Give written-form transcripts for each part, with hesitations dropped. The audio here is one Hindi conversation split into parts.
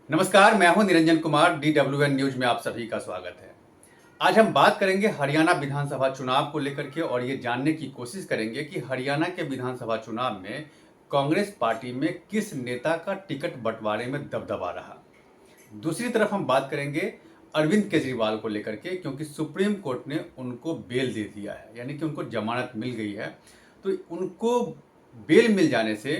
नमस्कार, मैं हूं निरंजन कुमार। DWN न्यूज में आप सभी का स्वागत है। आज हम बात करेंगे हरियाणा विधानसभा चुनाव को लेकर के और ये जानने की कोशिश करेंगे कि हरियाणा के विधानसभा चुनाव में कांग्रेस पार्टी में किस नेता का टिकट बंटवारे में दबदबा रहा। दूसरी तरफ हम बात करेंगे अरविंद केजरीवाल को लेकर के, क्योंकि सुप्रीम कोर्ट ने उनको बेल दे दिया है, यानी कि उनको जमानत मिल गई है। तो उनको बेल मिल जाने से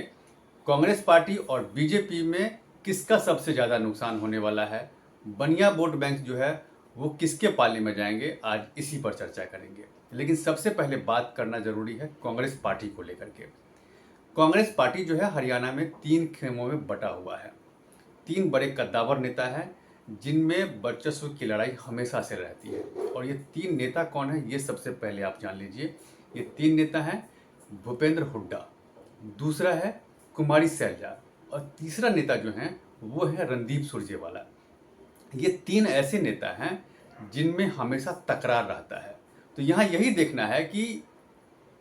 कांग्रेस पार्टी और बीजेपी में किसका सबसे ज़्यादा नुकसान होने वाला है, बनिया वोट बैंक जो है वो किसके पाले में जाएंगे, आज इसी पर चर्चा करेंगे। लेकिन सबसे पहले बात करना जरूरी है कांग्रेस पार्टी को लेकर के। कांग्रेस पार्टी जो है हरियाणा में 3 खेमों में बटा हुआ है। 3 बड़े कद्दावर नेता हैं जिनमें वर्चस्व की लड़ाई हमेशा से रहती है। और ये 3 नेता कौन है, ये सबसे पहले आप जान लीजिए। ये 3 नेता हैं भूपेंद्र हुड्डा, दूसरा है कुमारी सैलजा और तीसरा नेता जो हैं वो है रणदीप सुरजेवाला। ये 3 ऐसे नेता हैं जिनमें हमेशा तकरार रहता है। तो यहाँ यही देखना है कि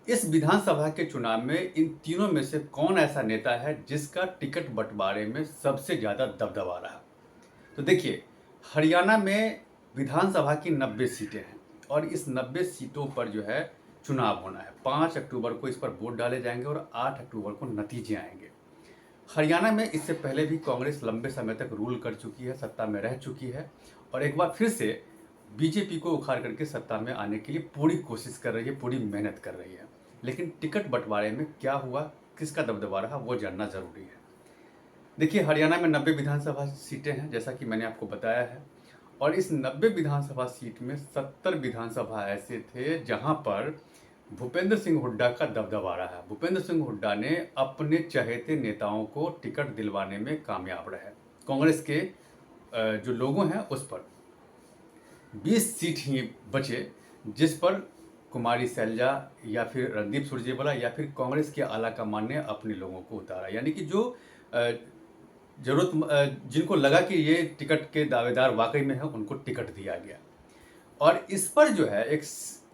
इस विधानसभा के चुनाव में इन तीनों में से कौन ऐसा नेता है जिसका टिकट बंटवारे में सबसे ज़्यादा दबदबा रहा। तो देखिए, हरियाणा में विधानसभा की 90 सीटें हैं और इस 90 सीटों पर जो है चुनाव होना है। 5 अक्टूबर को इस पर वोट डाले जाएंगे और 8 अक्टूबर को नतीजे आएंगे। हरियाणा में इससे पहले भी कांग्रेस लंबे समय तक रूल कर चुकी है, सत्ता में रह चुकी है और एक बार फिर से बीजेपी को उखाड़ करके सत्ता में आने के लिए पूरी कोशिश कर रही है, पूरी मेहनत कर रही है। लेकिन टिकट बंटवारे में क्या हुआ, किसका दबदबा रहा, वो जानना जरूरी है। देखिए, हरियाणा में 90 विधानसभा सीटें हैं, जैसा कि मैंने आपको बताया है। और इस 90 विधानसभा सीट में 70 विधानसभा ऐसे थे जहां पर भूपेंद्र सिंह हुड्डा का दबदबा रहा है। भूपेंद्र सिंह हुड्डा ने अपने चहेते नेताओं को टिकट दिलवाने में कामयाब रहे। कांग्रेस के जो लोगों हैं उस पर 20 सीट ही बचे जिस पर कुमारी सैलजा या फिर रणदीप सुरजेवाला या फिर कांग्रेस के आला कमान ने अपने लोगों को उतारा। यानी कि जो जिनको लगा कि ये टिकट के दावेदार वाकई में है, उनको टिकट दिया गया। और इस पर जो है एक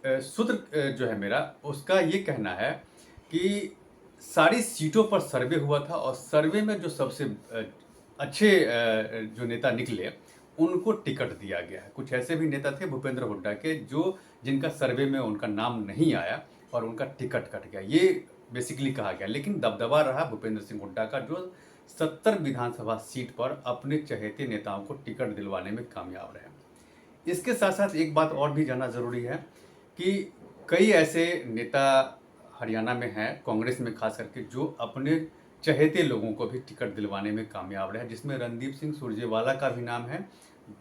सूत्र जो है मेरा, उसका ये कहना है कि सारी सीटों पर सर्वे हुआ था और सर्वे में जो सबसे अच्छे जो नेता निकले उनको टिकट दिया गया है। कुछ ऐसे भी नेता थे भूपेंद्र हुड्डा के जिनका सर्वे में उनका नाम नहीं आया और उनका टिकट कट गया, ये बेसिकली कहा गया। लेकिन दबदबा रहा भूपेंद्र सिंह हुड्डा का, जो 70 विधानसभा सीट पर अपने चहेते नेताओं को टिकट दिलवाने में कामयाब रहे। इसके साथ साथ एक बात और भी जानना जरूरी है कि कई ऐसे नेता हरियाणा में हैं, कांग्रेस में खास करके, जो अपने चहेते लोगों को भी टिकट दिलवाने में कामयाब रहे, जिसमें रणदीप सिंह सुरजेवाला का भी नाम है,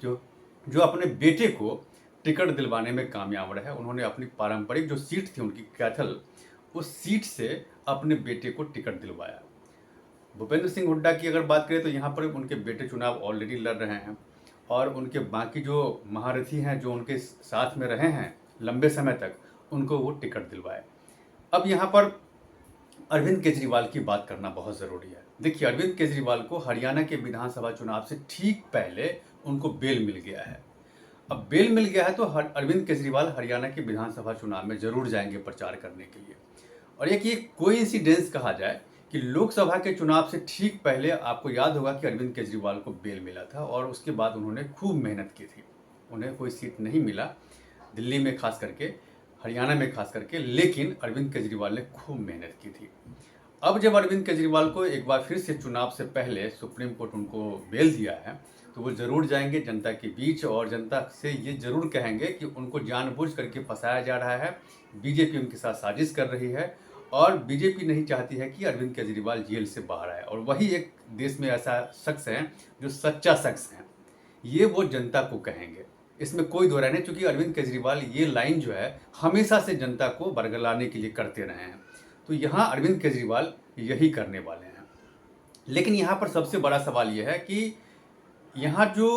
जो अपने बेटे को टिकट दिलवाने में कामयाब रहे। उन्होंने अपनी पारंपरिक जो सीट थी उनकी कैथल, उस सीट से अपने बेटे को टिकट दिलवाया। भूपेंद्र सिंह हुड्डा की अगर बात करें तो यहाँ पर उनके बेटे चुनाव ऑलरेडी लड़ रहे हैं और उनके बाकी जो महारथी हैं जो उनके साथ में रहे हैं लंबे समय तक, उनको वो टिकट दिलवाए। अब यहाँ पर अरविंद केजरीवाल की बात करना बहुत ज़रूरी है। देखिए, अरविंद केजरीवाल को हरियाणा के विधानसभा चुनाव से ठीक पहले उनको बेल मिल गया है। अब बेल मिल गया है तो अरविंद केजरीवाल हरियाणा के विधानसभा चुनाव में जरूर जाएंगे प्रचार करने के लिए। और एक ये कोइंसिडेंस कहा जाए कि लोकसभा के चुनाव से ठीक पहले आपको याद होगा कि अरविंद केजरीवाल को बेल मिला था और उसके बाद उन्होंने खूब मेहनत की थी। उन्हें कोई सीट नहीं मिला दिल्ली में खास करके, हरियाणा में खास करके, लेकिन अरविंद केजरीवाल ने खूब मेहनत की थी। अब जब अरविंद केजरीवाल को एक बार फिर से चुनाव से पहले सुप्रीम कोर्ट उनको बेल दिया है तो वो ज़रूर जाएंगे जनता के बीच और जनता से ये ज़रूर कहेंगे कि उनको जानबूझ करके फंसाया जा रहा है, बीजेपी उनके साथ साजिश कर रही है और बीजेपी नहीं चाहती है कि अरविंद केजरीवाल जेल से बाहर आए। और वही एक देश में ऐसा शख्स है जो सच्चा शख्स है, ये वो जनता को कहेंगे, इसमें कोई दो राय नहीं। चूंकि अरविंद केजरीवाल ये लाइन जो है हमेशा से जनता को बरगलाने के लिए करते रहे हैं, तो यहाँ अरविंद केजरीवाल यही करने वाले हैं। लेकिन यहाँ पर सबसे बड़ा सवाल यह है कि यहाँ जो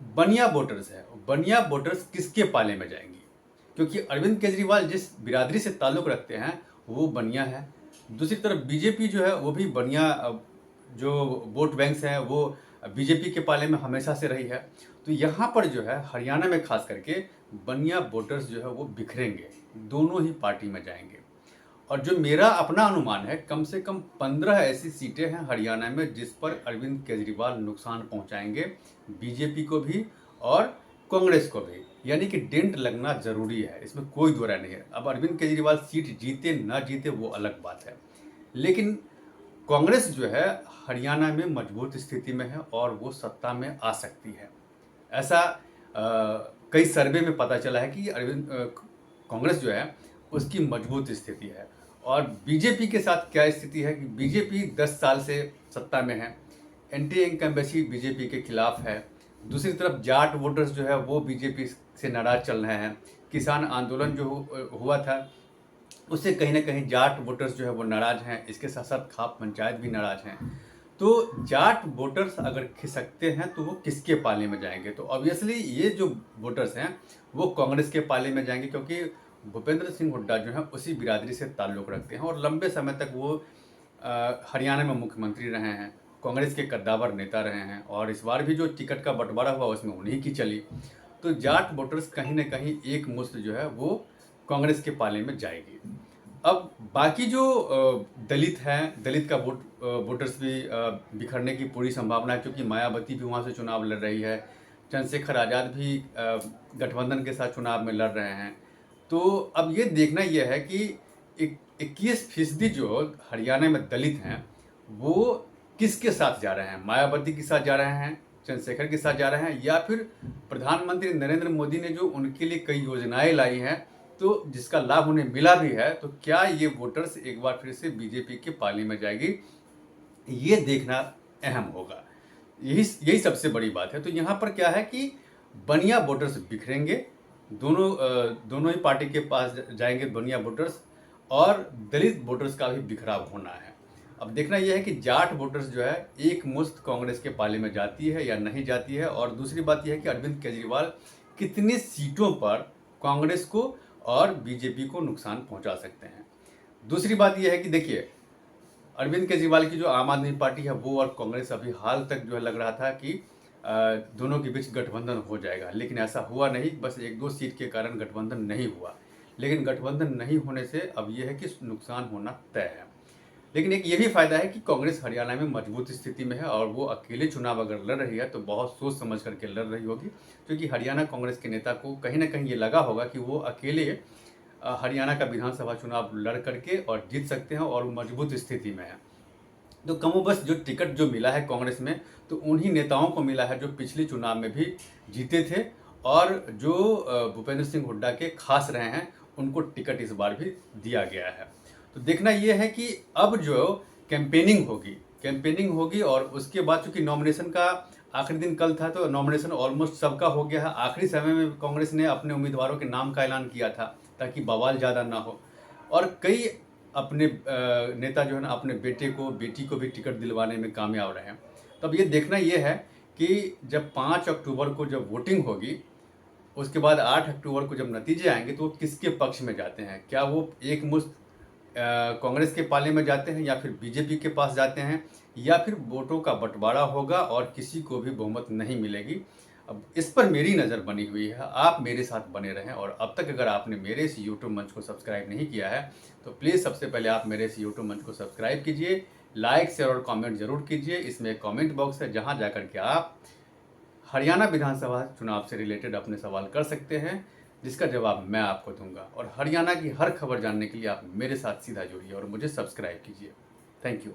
बनिया वोटर्स है, बनिया वोटर्स किसके पाले में जाएंगी, क्योंकि अरविंद केजरीवाल जिस बिरादरी से ताल्लुक़ रखते हैं वो बनिया है। दूसरी तरफ बीजेपी जो है वो भी बनिया, जो वोट बैंक्स हैं वो बीजेपी के पाले में हमेशा से रही है। तो यहाँ पर जो है हरियाणा में खास करके बनिया वोटर्स जो है वो बिखरेंगे, दोनों ही पार्टी में जाएंगे। और जो मेरा अपना अनुमान है, कम से कम 15 ऐसी सीटें हैं हरियाणा में जिस पर अरविंद केजरीवाल नुकसान पहुंचाएंगे, बीजेपी को भी और कांग्रेस को भी। यानी कि डेंट लगना जरूरी है, इसमें कोई दो राय नहीं है। अब अरविंद केजरीवाल सीट जीते ना जीते वो अलग बात है, लेकिन कांग्रेस जो है हरियाणा में मजबूत स्थिति में है और वो सत्ता में आ सकती है। ऐसा कई सर्वे में पता चला है कि कांग्रेस जो है उसकी मजबूत स्थिति है। और बीजेपी के साथ क्या स्थिति है कि बीजेपी 10 साल से सत्ता में है, एंटी इनकम्बेंसी बीजेपी के खिलाफ है। दूसरी तरफ जाट वोटर्स जो है वो बीजेपी से नाराज चल रहे हैं। किसान आंदोलन जो हुआ था उससे कहीं ना कहीं जाट वोटर्स जो है वो नाराज हैं। इसके साथ साथ खाप पंचायत भी नाराज हैं। तो जाट वोटर्स अगर खिसकते हैं तो वो किसके पाले में जाएंगे? तो ऑब्वियसली ये जो वोटर्स हैं वो कांग्रेस के पाले में जाएंगे, क्योंकि भूपेंद्र सिंह हुड्डा जो है उसी बिरादरी से ताल्लुक़ रखते हैं और लंबे समय तक वो हरियाणा में मुख्यमंत्री रहे हैं, कांग्रेस के कद्दावर नेता रहे हैं और इस बार भी जो टिकट का बंटवारा हुआ उसमें उन्हीं की चली। तो जाट वोटर्स कहीं ना कहीं एक मुश्त जो है वो कांग्रेस के पाले में जाएगी। अब बाकी जो दलित हैं, दलित का वोटर्स भी बिखरने की पूरी संभावना है, क्योंकि मायावती भी वहाँ से चुनाव लड़ रही है, चंद्रशेखर आज़ाद भी गठबंधन के साथ चुनाव में लड़ रहे हैं। तो अब ये देखना यह है कि 21% जो हरियाणा में दलित हैं वो किसके साथ जा रहे हैं? मायावती के साथ जा रहे हैं, चंद्रशेखर के साथ जा रहे हैं, या फिर प्रधानमंत्री नरेंद्र मोदी ने जो उनके लिए कई योजनाएं लाई हैं तो जिसका लाभ उन्हें मिला भी है, तो क्या ये वोटर्स एक बार फिर से बीजेपी के पाले में जाएगी? ये देखना अहम होगा। यही सबसे बड़ी बात है। तो यहाँ पर क्या है कि बनिया वोटर्स बिखरेंगे, दोनों ही पार्टी के पास जाएंगे बनिया वोटर्स, और दलित वोटर्स का भी बिखराव होना है। अब देखना यह है कि जाट वोटर्स जो है एक मुश्त कांग्रेस के पाले में जाती है या नहीं जाती है। और दूसरी बात यह है कि अरविंद केजरीवाल कितनी सीटों पर कांग्रेस को और बीजेपी को नुकसान पहुंचा सकते हैं। दूसरी बात यह है कि देखिए, अरविंद केजरीवाल की जो आम आदमी पार्टी है वो और कांग्रेस अभी हाल तक जो है लग रहा था कि दोनों के बीच गठबंधन हो जाएगा, लेकिन ऐसा हुआ नहीं। बस 1-2 सीट के कारण गठबंधन नहीं हुआ, लेकिन गठबंधन नहीं होने से अब यह है कि नुकसान होना तय है। लेकिन एक ये भी फायदा है कि कांग्रेस हरियाणा में मजबूत स्थिति में है और वो अकेले चुनाव अगर लड़ रही है तो बहुत सोच समझ करके लड़ रही होगी, क्योंकि हरियाणा कांग्रेस के नेता को कहीं ना कहीं ये लगा होगा कि वो अकेले हरियाणा का विधानसभा चुनाव लड़ करके और जीत सकते हैं और मजबूत स्थिति में है। तो कमोबश जो टिकट जो मिला है कांग्रेस में, तो उन्हीं नेताओं को मिला है जो पिछले चुनाव में भी जीते थे और जो भूपेंद्र सिंह हुड्डा के खास रहे हैं, उनको टिकट इस बार भी दिया गया है। तो देखना यह है कि अब जो कैंपेनिंग होगी और उसके बाद चूंकि नॉमिनेशन का आखिरी दिन कल था, तो नॉमिनेशन ऑलमोस्ट सबका हो गया है। आखिरी समय में कांग्रेस ने अपने उम्मीदवारों के नाम का ऐलान किया था ताकि बवाल ज़्यादा ना हो, और कई अपने नेता जो है ना अपने बेटे को बेटी को भी टिकट दिलवाने में कामयाब रहे हैं। तब ये देखना ये है कि जब 5 अक्टूबर को जब वोटिंग होगी, उसके बाद 8 अक्टूबर को जब नतीजे आएंगे तो वो किसके पक्ष में जाते हैं? क्या वो एक मुश्त कांग्रेस के पाले में जाते हैं या फिर बीजेपी के पास जाते हैं, या फिर वोटों का बंटवारा होगा और किसी को भी बहुमत नहीं मिलेगी? अब इस पर मेरी नज़र बनी हुई है, आप मेरे साथ बने रहें। और अब तक अगर आपने मेरे इस यूट्यूब मंच को सब्सक्राइब नहीं किया है तो प्लीज़ सबसे पहले आप मेरे इस यूट्यूब मंच को सब्सक्राइब कीजिए, लाइक शेयर और कमेंट जरूर कीजिए। इसमें एक कमेंट बॉक्स है जहां जाकर के आप हरियाणा विधानसभा चुनाव से रिलेटेड अपने सवाल कर सकते हैं, जिसका जवाब मैं आपको दूंगा। और हरियाणा की हर खबर जानने के लिए आप मेरे साथ सीधा जुड़िए और मुझे सब्सक्राइब कीजिए। Thank you.